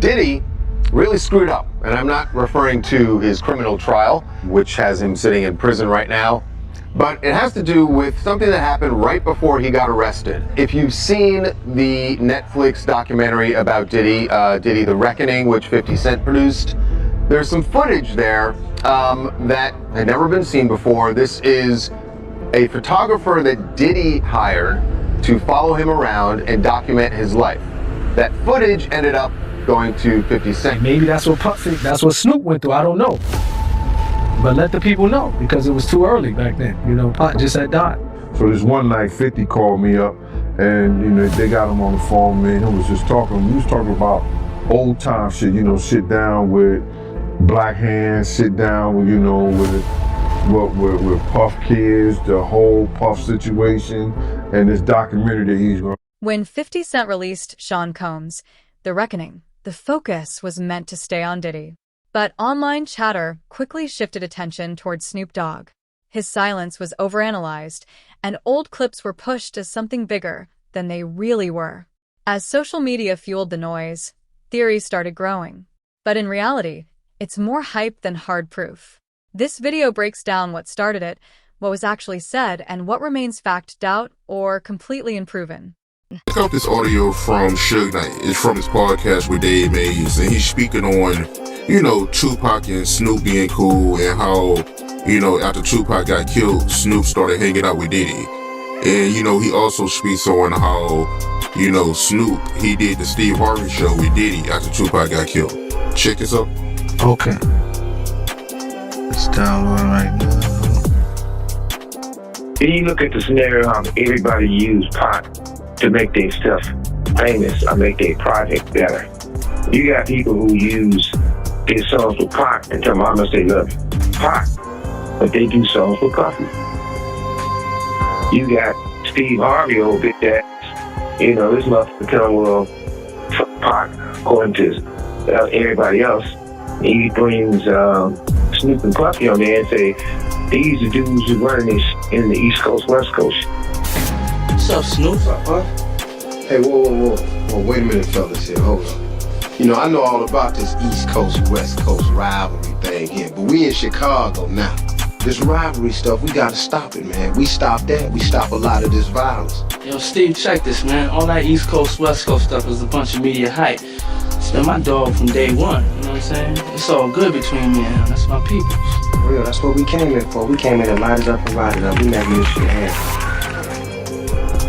Diddy really screwed up, and I'm not referring to his criminal trial, which has him sitting in prison right now, but it has to do with something that happened right before he got arrested. If you've seen the Netflix documentary about Diddy, Diddy The Reckoning, which 50 Cent produced, there's some footage there that had never been seen before. This is a photographer that Diddy hired to follow him around and document his life. That footage ended up going to 50 Cent. Maybe that's what Snoop went through, I don't know. But let the people know, because it was too early back then. You know, Pac just had died. So this one night, 50 called me up, and you know, they got him on the phone, man. He was just talking, we was talking about old time shit, you know, sit down with Black Hands, sit down with, you know, with Puff kids, the whole Puff situation, and this documentary that he's going. When 50 Cent released Sean Combs' The Reckoning, the focus was meant to stay on Diddy. But online chatter quickly shifted attention towards Snoop Dogg. His silence was overanalyzed, and old clips were pushed as something bigger than they really were. As social media fueled the noise, theories started growing. But in reality, it's more hype than hard proof. This video breaks down what started it, what was actually said, and what remains fact, doubt, or completely unproven. Check out this audio from Suge Knight. It's from his podcast with Dave Mays, and he's speaking on, you know, Tupac and Snoop being cool, and how, you know, after Tupac got killed, Snoop started hanging out with Diddy. And, you know, he also speaks on how, you know, Snoop, he did the Steve Harvey show with Diddy after Tupac got killed. Check this out. Okay. It's downloading right now. Then you look at the scenario how everybody used Pac to make their stuff famous or make their project better. You got people who use their songs with Pac and tell them how much they love Pac, but they do songs with Puffy. You got Steve Harvey, old bitch ass, you know, this motherfucker telling, well, fuck Pac, according to everybody else. And he brings Snoop and Puffy on there and say, these are dudes who running this in the East Coast, West Coast. What's up, Snoop? What's up, huh? Hey, whoa, wait a minute, fellas here, hold up. You know, I know all about this East Coast, West Coast rivalry thing here, but we in Chicago now. This rivalry stuff, we gotta stop it, man. We stop that, we stop a lot of this violence. Yo, Steve, check this, man. All that East Coast, West Coast stuff is a bunch of media hype. It's been my dog from day one, you know what I'm saying? It's all good between me and him. That's my people. For real, that's what we came in for. We came in to light it up and ride it up. We making this shit happen.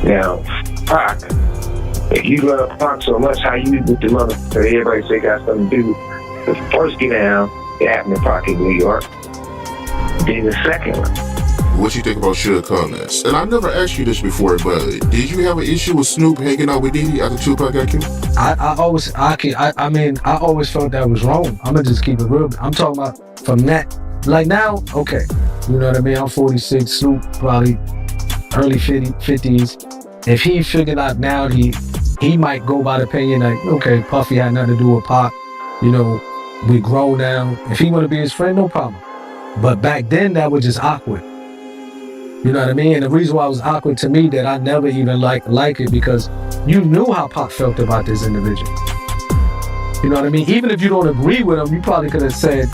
Now, Pac, if you love Pac so much, how you with the motherfucker everybody say got something to do. The first get down, it happened in Pac in New York. Then the second one. What you think about Suge comments? And I never asked you this before, but did you have an issue with Snoop hanging out with Diddy after Tupac got killed? I always felt that was wrong. I'm gonna just keep it real. I'm talking about from that, like now, okay. You know what I mean? I'm 46, Snoop probably early 50s. If he figured out now, he might go by the opinion like, okay, Puffy had nothing to do with Pac. You know, we grown now. If he want to be his friend, no problem. But back then, that was just awkward. You know what I mean? And the reason why it was awkward to me that I never even like it because you knew how Pac felt about this individual. You know what I mean? Even if you don't agree with him, you probably could have said,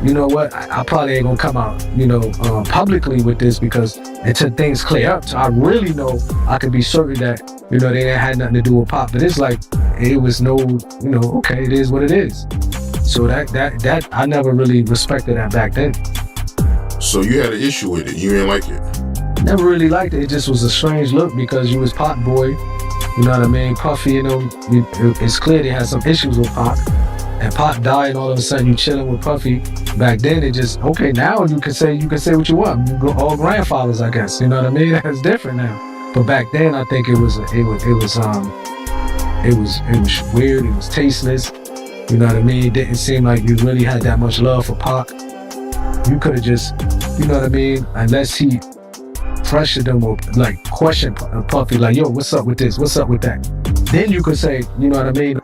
you know what, I probably ain't gonna come out, you know, publicly with this because until things clear up. So I really know I can be certain that, you know, they had nothing to do with Pac. But it's like, it was no, you know, okay, it is what it is. So that I never really respected that back then. So you had an issue with it, you didn't like it? Never really liked it. It just was a strange look because you was Pac boy. You know what I mean? Puffy, you know, it's clear they had some issues with Pac. And Pac died and all of a sudden you chilling with Puffy. Back then it just, okay, now you can say what you want. You go all grandfathers, I guess. You know what I mean? That's different now. But back then I think it was weird, it was tasteless. You know what I mean? It didn't seem like you really had that much love for Pac. You could have just, you know what I mean? Unless he pressured them or like questioned Puffy, like, yo, what's up with this? What's up with that? Then you could say, you know what I mean?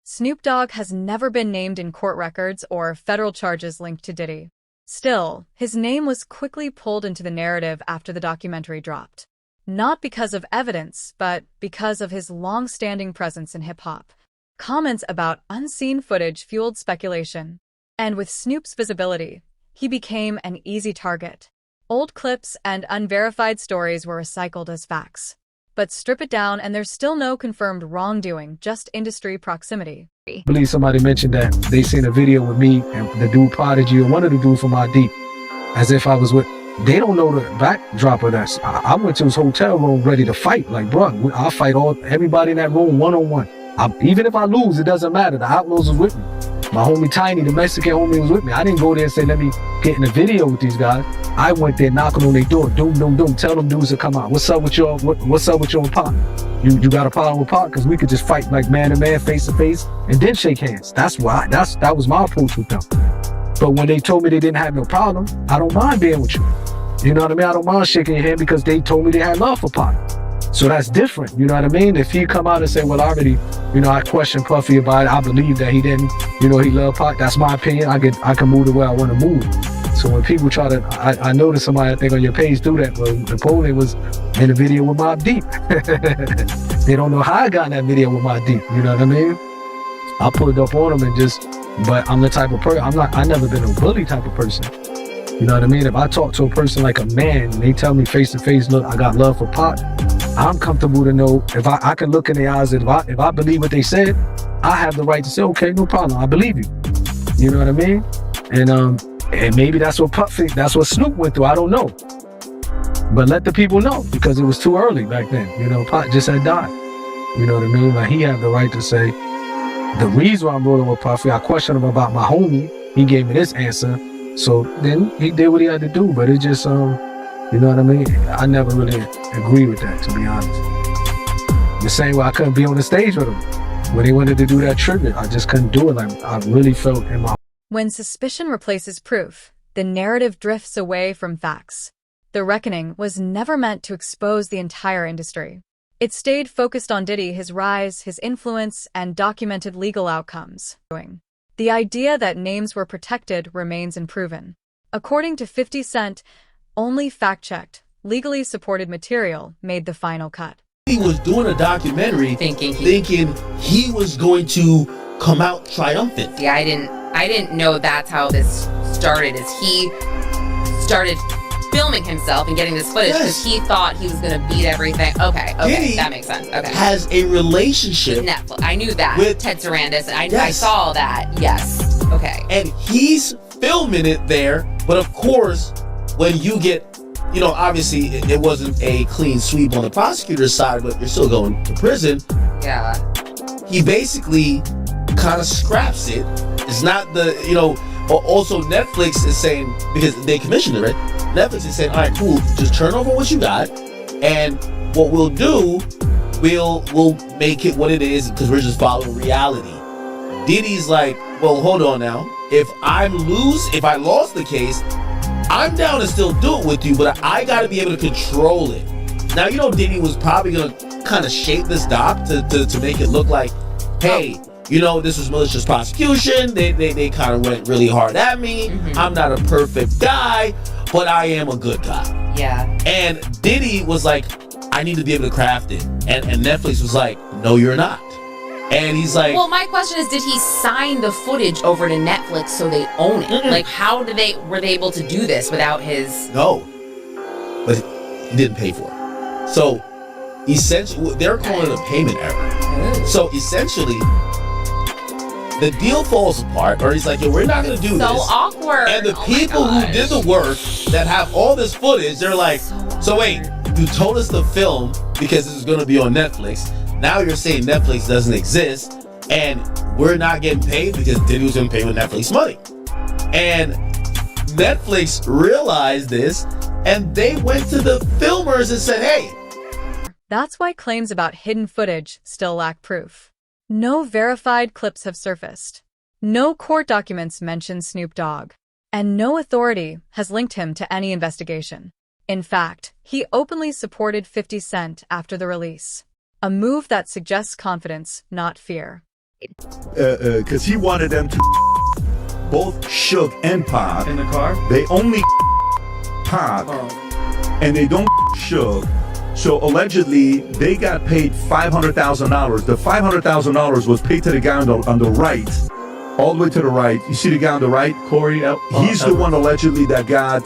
Snoop Dogg has never been named in court records or federal charges linked to Diddy. Still, his name was quickly pulled into the narrative after the documentary dropped. Not because of evidence, but because of his long-standing presence in hip-hop. Comments about unseen footage fueled speculation. And with Snoop's visibility, he became an easy target. Old clips and unverified stories were recycled as facts. But strip it down and there's still no confirmed wrongdoing, just industry proximity. I believe somebody mentioned that they seen a video with me and the dude Prodigy or one of the dudes from ID, as if I was with. They don't know the backdrop of that. I went to his hotel room ready to fight. Like, bro, I'll fight everybody in that room one-on-one. Even if I lose, it doesn't matter. The Outlaws was with me. My homie Tiny, the Mexican homie, was with me. I didn't go there and say, let me get in a video with these guys. I went there knocking on their door, doom, doom, doom, tell them dudes to come out. What's up with y'all? What's up with your Pac? You got a problem with Pac? Because we could just fight like man to man, face to face, and then shake hands. That was my approach with them. But when they told me they didn't have no problem, I don't mind being with you. You know what I mean? I don't mind shaking your hand because they told me they had love for Pac. So that's different, you know what I mean? If he come out and say, well, I already, I questioned Puffy about it. I believe that he didn't, he loved Pac. That's my opinion. I can move the way I want to move. So when people try to, I noticed somebody, I think on your page do that. Well, Napoleon was in a video with Mobb Deep. They don't know how I got in that video with Mobb Deep, you know what I mean? I pulled up on him but I'm the type of person, I never been a bully type of person. You know what I mean? If I talk to a person like a man, and they tell me face to face, look, I got love for Pac, I'm comfortable to know if I can look in their eyes, and if I believe what they said, I have the right to say, okay, no problem, I believe you. You know what I mean? And maybe that's what Snoop went through, I don't know. But let the people know, because it was too early back then. Pac just had died. You know what I mean? Like, he had the right to say, the reason why I'm rolling with Puffy, I questioned him about my homie, he gave me this answer. So then he did what he had to do, but it just, you know what I mean? I never really agree with that, to be honest. The same way I couldn't be on the stage with him. When he wanted to do that tribute, I just couldn't do it. Like, I really felt in my... When suspicion replaces proof, the narrative drifts away from facts. The reckoning was never meant to expose the entire industry. It stayed focused on Diddy, his rise, his influence, and documented legal outcomes. The idea that names were protected remains unproven. According to 50 Cent, only fact-checked, legally supported material made the final cut. He was doing a documentary thinking he was going to come out triumphant. Yeah, I didn't know that's how this started, is he started filming himself and getting this footage because he thought he was going to beat everything. Okay, Diddy that makes sense. Okay. Has a relationship with Netflix. I knew that. With Ted Sarandis. I saw that. Yes. Okay. And he's filming it there, but of course, when you get, obviously it wasn't a clean sweep on the prosecutor's side, but you're still going to prison. Yeah. He basically kind of scraps it. It's not also Netflix is saying, because they commissioned it, right? Netflix is saying, all right, cool, just turn over what you got, and what we'll do, we'll make it what it is, because we're just following reality. Diddy's like, well, hold on now. If I lost the case, I'm down to still do it with you, but I got to be able to control it. Now, Diddy was probably going to kind of shape this doc to make it look like, hey, this was malicious prosecution. They kind of went really hard at me. Mm-hmm. I'm not a perfect guy, but I am a good guy. Yeah. And Diddy was like, I need to be able to craft it. And Netflix was like, no, you're not. And he's like... Well, my question is, did he sign the footage over to Netflix so they own it? Mm-mm. Like, how were they able to do this without his... No. But he didn't pay for it. So, essentially, they're calling it a payment error. Ooh. So, essentially... the deal falls apart, or he's like, we're not going to do this. So awkward. And the people who did the work that have all this footage, they're like, so wait, you told us to film because this is going to be on Netflix. Now you're saying Netflix doesn't exist, and we're not getting paid because Diddy was going to pay with Netflix money. And Netflix realized this, and they went to the filmers and said, hey. That's why claims about hidden footage still lack proof. No verified clips have surfaced. No court documents mention Snoop Dogg. And no authority has linked him to any investigation. In fact, he openly supported 50 Cent after the release. A move that suggests confidence, not fear. Because he wanted them to both Suge and Pac. In the car? They only Pac, and they don't Suge. So allegedly, they got paid $500,000. The $500,000 was paid to the guy on the right, all the way to the right. You see the guy on the right? Corey. He's the one allegedly that got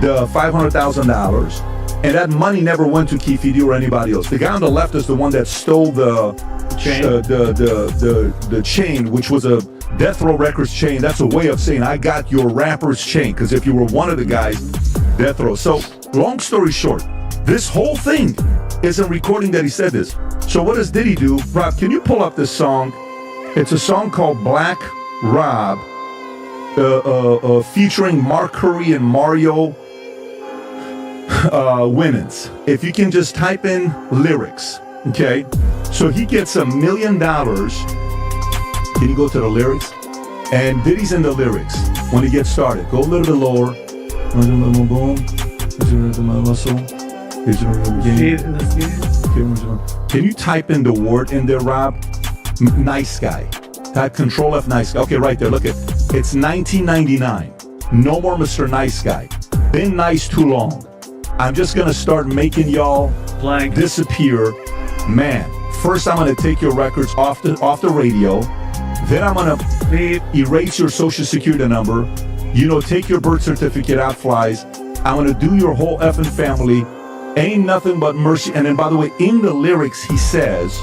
the $500,000. And that money never went to Keefe or anybody else. The guy on the left is the one that stole the chain, the chain, which was a Death Row Records chain. That's a way of saying I got your rapper's chain. Because if you were one of the guys, Death Row. So long story short, this whole thing is a recording that he said this. So what does Diddy do? Rob, can you pull up this song? It's a song called Black Rob, featuring Mark Curry and Mario Winans. If you can just type in lyrics, okay? So he gets $1 million. Can you go to the lyrics? And Diddy's in the lyrics when he gets started. Go a little bit lower. Can you type in the word in there, Rob? Nice guy. Type Control F, nice guy. Okay, right there. Look at it's 1999. No more Mr. Nice Guy. Been nice too long. I'm just gonna start making y'all blank disappear. Man, first I'm gonna take your records off the radio. Then I'm gonna erase your social security number. Take your birth certificate out flies. I'm gonna do your whole effing family. Ain't nothing but mercy. And then, by the way, in the lyrics he says,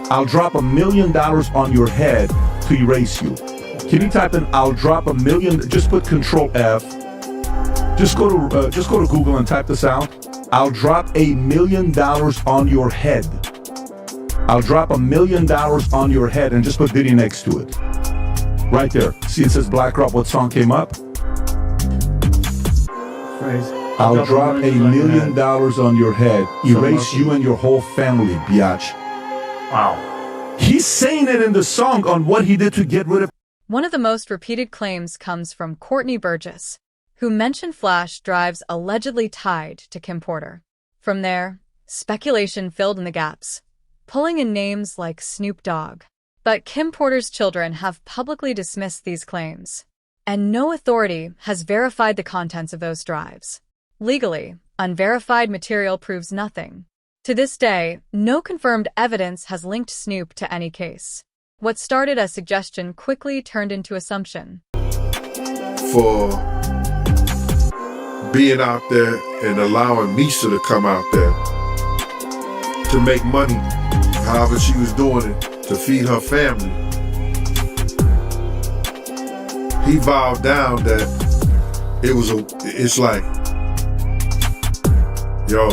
I'll drop $1 million on your head to erase you. Can you type in I'll drop $1 million? Just put Control F. Just go to Google and type this out. I'll drop $1 million on your head. I'll drop $1 million on your head, and just put Diddy next to it. Right there. See, it says Black Rob. What song came up? I'll drop $1 million on your head. Erase you and your whole family, biatch. Wow. He's saying it in the song on what he did to get rid of. One of the most repeated claims comes from Courtney Burgess, who mentioned flash drives allegedly tied to Kim Porter. From there, speculation filled in the gaps, pulling in names like Snoop Dogg. But Kim Porter's children have publicly dismissed these claims, and no authority has verified the contents of those drives. Legally, unverified material proves nothing. To this day, no confirmed evidence has linked Snoop to any case. What started as suggestion quickly turned into assumption. For being out there and allowing Misha to come out there to make money, however she was doing it, to feed her family. He vowed down that it's like, yo,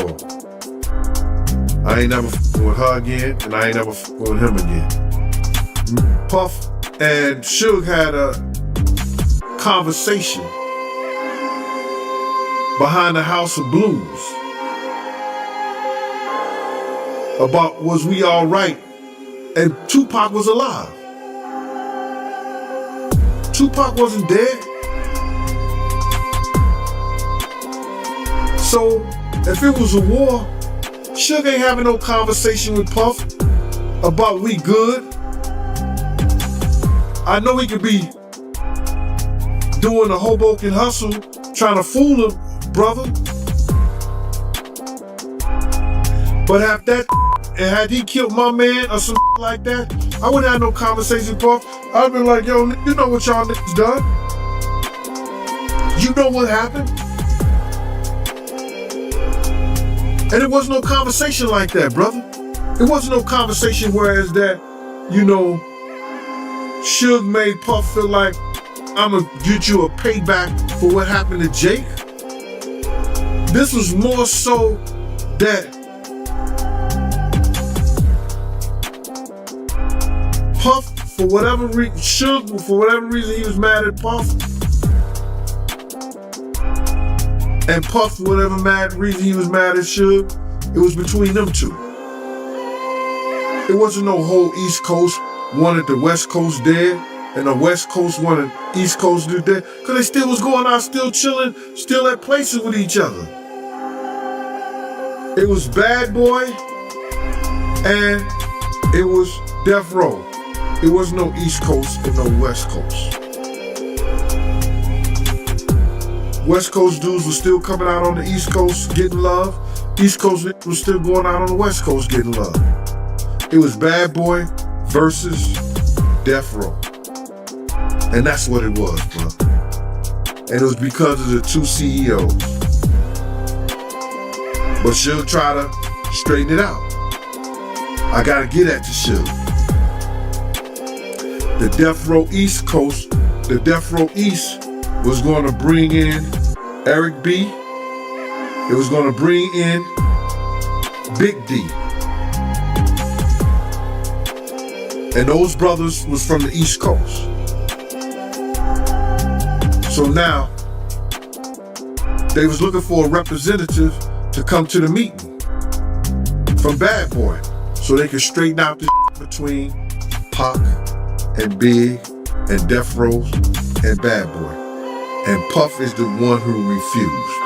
I ain't never f***ing with her again, and I ain't never f***ing with him again. Puff and Suge had a conversation behind the House of Blues about was we all right, and Tupac was alive. Tupac wasn't dead. So if it was a war, Suge ain't having no conversation with Puff about we good. I know he could be doing a Hoboken hustle, trying to fool him, brother. But had he killed my man or some like that, I wouldn't have no conversation with Puff. I'd been like, yo, you know what y'all niggas done? You know what happened? And it wasn't no conversation like that, brother. It wasn't no conversation whereas that, Suge made Puff feel like I'm gonna get you a payback for what happened to Jake. This was more so that Puff, for whatever reason, Suge, for whatever reason, he was mad at Puff. And Puff, for whatever reason he was mad at Suge, it was between them two. It wasn't no whole East Coast wanted the West Coast dead, and the West Coast wanted East Coast dead, because they still was going out, still chilling, still at places with each other. It was Bad Boy, and it was Death Row. It wasn't no East Coast and no West Coast. West Coast dudes were still coming out on the East Coast getting love. East Coast niggas was still going out on the West Coast getting love. It was Bad Boy versus Death Row. And that's what it was, bro. And it was because of the two CEOs. But Suge tried to straighten it out. I gotta get at the Suge. The Death Row East Coast, the Death Row East was gonna bring in Eric B. It was gonna bring in Big D. And those brothers was from the East Coast. So now, they was looking for a representative to come to the meeting from Bad Boy so they could straighten out the between Pac and Big and Death Row and Bad Boy. And Puff is the one who refused.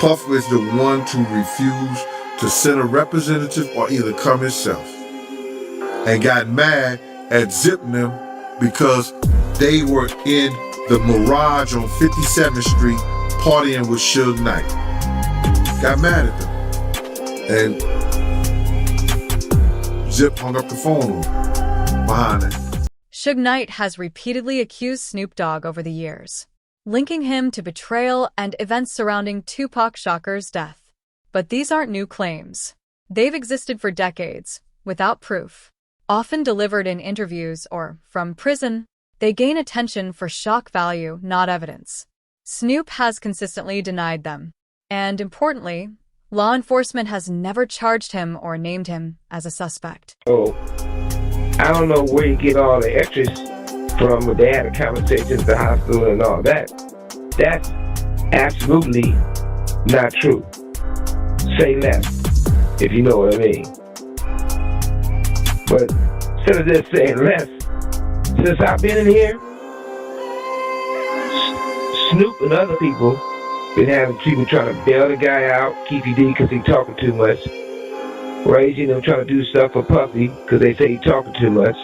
Puff is the one to refuse to send a representative or either come himself. And got mad at Zip and them because they were in the Mirage on 57th Street partying with Suge Knight. Got mad at them. And Zip hung up the phone behind it. Suge Knight has repeatedly accused Snoop Dogg over the years, linking him to betrayal and events surrounding Tupac Shakur's death. But these aren't new claims. They've existed for decades, without proof. Often delivered in interviews or from prison, they gain attention for shock value, not evidence. Snoop has consistently denied them. And importantly, law enforcement has never charged him or named him as a suspect. Oh, I don't know where you get all the extras from, but they had a conversation at the hospital and all that. That's absolutely not true. Say less, if you know what I mean. But instead of just saying less, since I've been in here, Snoop and other people been having people trying to bail the guy out, Keefy D, because he talking too much. Raising them trying to do stuff for Puffy because they say he talking too much.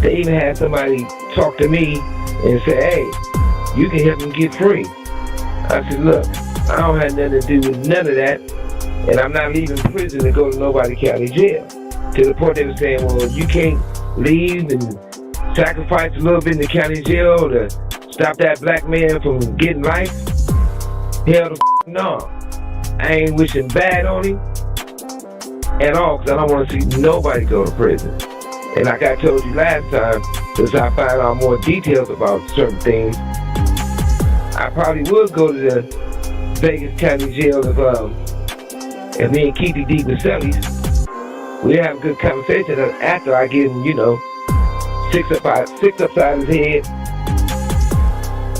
They even had somebody talk to me and say, hey, you can help him get free. I said, look, I don't have nothing to do with none of that, and I'm not leaving prison to go to Nobody County Jail. To the point they were saying, well, you can't leave and sacrifice a little bit in the county jail to stop that black man from getting life? Hell the no. I ain't wishing bad on him at all, because I don't want to see nobody go to prison. And like I told you last time, since I find out more details about certain things, I probably would go to the Vegas County Jail if me and Keefy D. Basellis, we have a good conversation after I get him, six upside his head,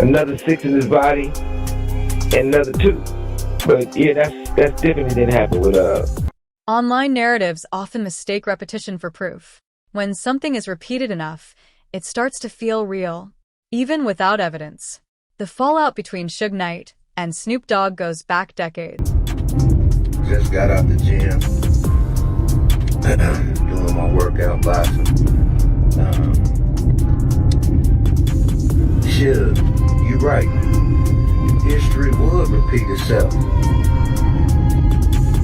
another 6 in his body, and another 2. But yeah, that's definitely didn't happen with Online narratives often mistake repetition for proof. When something is repeated enough, it starts to feel real, even without evidence. The fallout between Suge Knight and Snoop Dogg goes back decades. Just got out the gym, doing my workout, boxing. Suge, you right. History would repeat itself.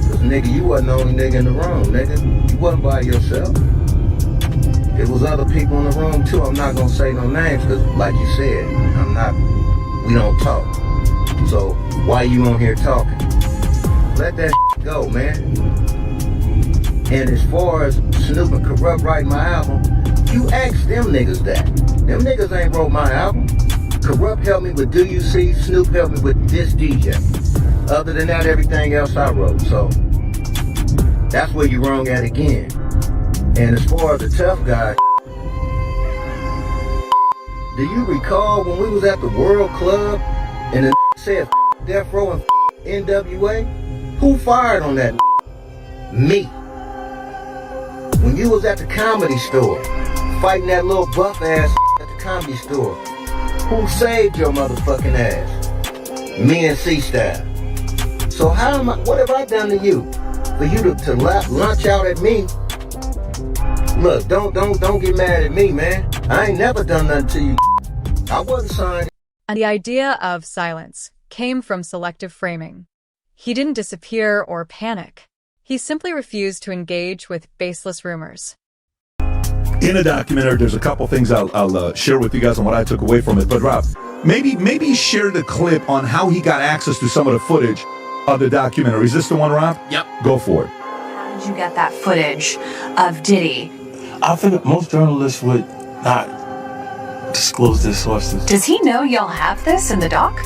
Cause nigga, you wasn't the only nigga in the room, nigga. You wasn't by yourself. It was other people in the room too. I'm not gonna say no names, cause like you said, we don't talk. So why you on here talking? Let that go, man. And as far as Snoop and Corrupt writing my album, you ask them niggas that. Them niggas ain't wrote my album. Corrupt helped me with Do You See? Snoop helped me with This DJ. Other than that, everything else I wrote. So that's where you wrong at again. And as far as the tough guy, do you recall when we was at the World Club and the said Death Row and NWA? Who fired on that? Me. When you was at the Comedy Store, fighting that little buff ass at the Comedy Store, who saved your motherfucking ass? Me and C-Style. So what have I done to you? For you to lunch out at me? Look, don't get mad at me, man. I ain't never done nothing to you. I wasn't signed. And the idea of silence came from selective framing. He didn't disappear or panic. He simply refused to engage with baseless rumors. In a documentary, there's a couple things I'll share with you guys on what I took away from it. But Rob, maybe share the clip on how he got access to some of the footage of the documentary. Is this the one, Rob? Yep. Go for it. How did you get that footage of Diddy? I figured most journalists would not disclose their sources. Does he know y'all have this in the doc?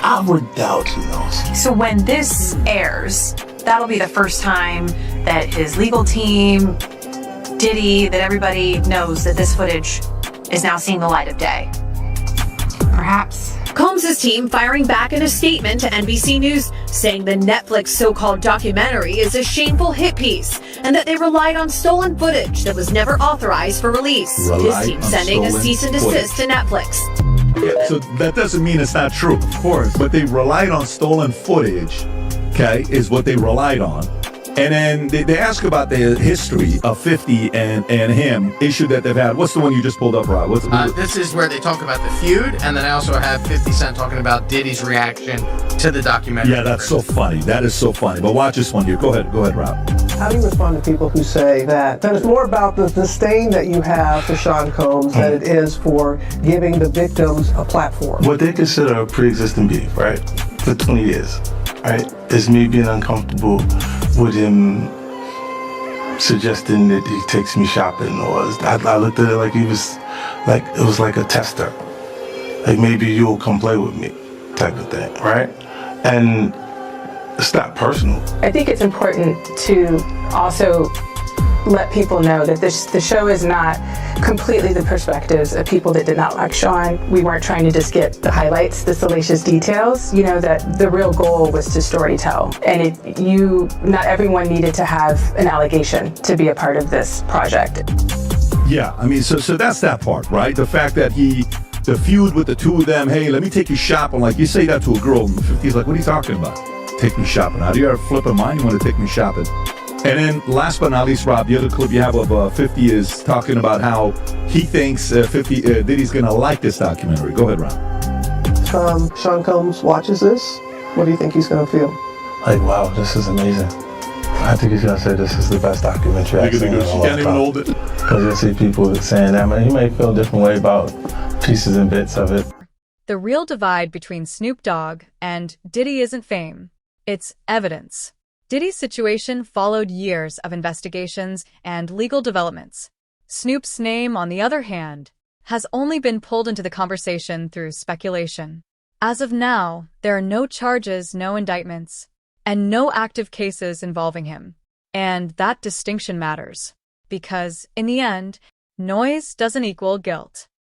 I would doubt he knows. So when this airs, that'll be the first time that his legal team, Diddy, that everybody knows that this footage is now seeing the light of day. Perhaps. Combs' team firing back in a statement to NBC News, saying the Netflix so-called documentary is a shameful hit piece and that they relied on stolen footage that was never authorized for release. His team sending a cease and desist to Netflix. Yeah, so that doesn't mean it's not true, of course, but they relied on stolen footage, okay, is what they relied on. And then they ask about the history of 50 and him, issue that they've had. What's the one you just pulled up, Rob? This is where they talk about the feud, and then I also have 50 Cent talking about Diddy's reaction to the documentary. Yeah, that's so funny. That is so funny. But watch this one here. Go ahead, Rob. How do you respond to people who say that it's more about the disdain that you have for Sean Combs than it is for giving the victims a platform? What they consider a pre-existing beef, right, for 20 years, right, is me being uncomfortable with him suggesting that he takes me shopping, or I looked at it like it was like a tester, like maybe you'll come play with me type of thing, right? And it's not personal. I think it's important to also let people know that the show is not completely the perspectives of people that did not like Sean. We weren't trying to just get the highlights, the salacious details. You know, that the real goal was to storytell. And not everyone needed to have an allegation to be a part of this project. Yeah, I mean, so that's that part, right? The fact that the feud with the two of them, hey, let me take you shopping. Like, you say that to a girl in the 50s, like, what are you talking about? Take me shopping. How do you ever flip a mind? You want to take me shopping? And then last but not least, Rob, the other clip you have of 50 is talking about how he thinks Diddy's going to like this documentary. Go ahead, Rob. Sean Combs watches this. What do you think he's going to feel? Like, wow, this is amazing. I think he's going to say this is the best documentary I've seen in a long time. You can't even hold it. Because you'll see people saying that, man, he may feel a different way about pieces and bits of it. The real divide between Snoop Dogg and Diddy isn't fame. It's evidence. Diddy's situation followed years of investigations and legal developments. Snoop's name, on the other hand, has only been pulled into the conversation through speculation. As of now, there are no charges, no indictments, and no active cases involving him. And that distinction matters, because, in the end, noise doesn't equal guilt.